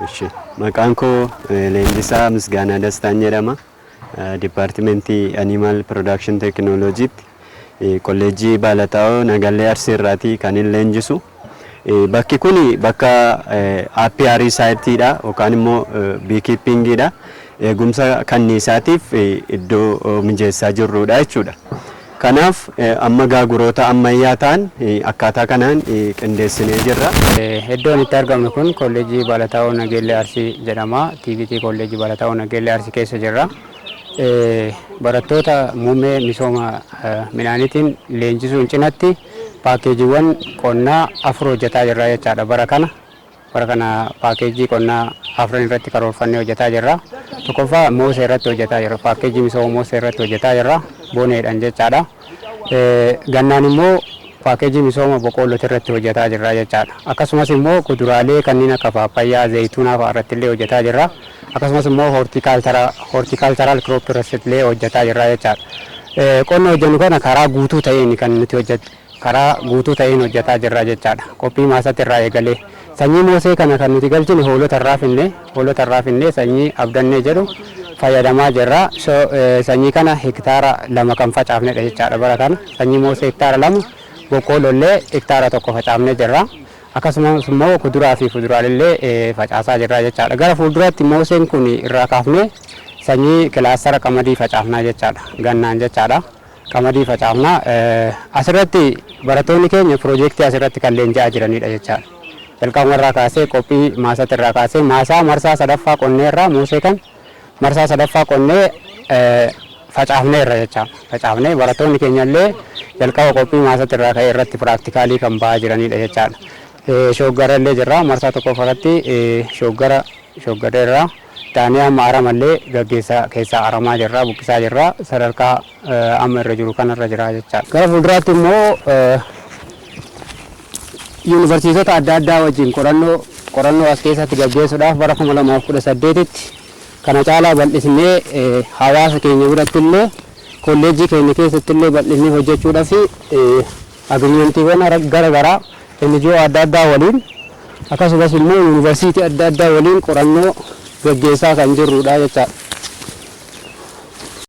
Eshi maqaan koo Leenjisaa Misgaanaa Dastaan jedhama. Dipaartimentii Animal Production Technology kolleejjii Baalataawoo Nagallee Arsii irraatii kan hin leenjisu. Bakki kun bakka apiary siteedha yookaan immoo beekeepingiidha. Eegumsa kanniisaatiif iddoo mijeessaa jirrudha jechuudha. Kanaaf amma gaaguroota ammayyaa ta'an akkaataa kanaan qindeessinee jirra. Iddoon itti argamnu kun kolleejjii Baalataawoo Nagallee Arsii jedhama. TVT kolleejjii Baalataawoo Nagallee Arsii keessa jirra. Barattoota muummee misooma midhaaniitiin leenjisuun cinatti paakeejiiwwan qonnaa 4 hojjetaa jirra jechaadha. Bara kana paakeejii qonnaa 4 irratti karoorfannee hojjetaa jirra. Tokkoffaa moosee irratti hojjetaa jirra. Paakeejii misooma moosee irratti hojjetaa jirra. Boneedhaan jechaadha. Gannaan immoo paakeejii misooma boqqolloo irratti hojjetaa jirra jechaadha. Akkasumas immoo kuduraalee kanneen akka paappaayyaa, zayituunaa fa'aa irratti illee hojjetaa jirra. Akkasumas immoo horticultural crop irratti illee hojjetaa jirra jechaadha. Qonna hojjennu kana karaa guutuu ta'een kan nuti hojjetaa jirra jechaadha. Qophii maasaatti irraa eegalee sanyii moosee kana kan nuti galchine hoolota irraa finnee sanyii abdannee jedhu fayyadamaa jirra. Sanyii kana hektaara 2 kan facaafnedha jechaadha. Bara kana sanyii moosee hektaara 2, boqqolloo illee hektaara 1 facaafnee jirra. Akkasumas immoo kuduraa fi fuduraalee facaasaa jirra jechaadha. Gara fuulduraatti mooseen kun irraa kaafnee sanyii kilaastara qamadii facaafnaa jechaadha. Gannaan jechaadha. Qamadii facaafnaa. Asirratti barattoonni keenya piroojeektii asirratti kan leenji'aa jiranidha jechaadha. Jalqabuma irraa kaasee qophii maasaatti irraa kaasee maasaa marsaa sadaffaa qonnee irraa moosee kan marsaa sadaffaa qonnee facaafnee irra jechaadha. Facaafnee barattoonni keenya illee jalqaba qophii maasaatti irraa ka'ee irratti piraaktikaalii kan ba'aa jiranidha jechaadha. Shoggara illee jirra. Marsaa tokkoffaratti shoggaree irraa taanee amma aramallee gaggeessaa keessaa aramaa jirra, buqqisaa jirra. Sadarkaa amma irra jiru kanarra jira jechaadha. Gara fuulduraatti immoo yuunivarsiitota adda addaa wajjin qorannoo as keessatti gaggeessuudhaaf bara 2018tti kana caalaa bal'isnee hawaasa keenya biratti illee kolleejjii keenya keessatti illee bal'isnee hojjechuudhaaf agriimentiiwwan garaagaraa NGO adda addaa waliin akkasumas immoo yuunivarsiitii adda addaa waliin qorannoo gaggeessaa kan jirrudha jechaadha.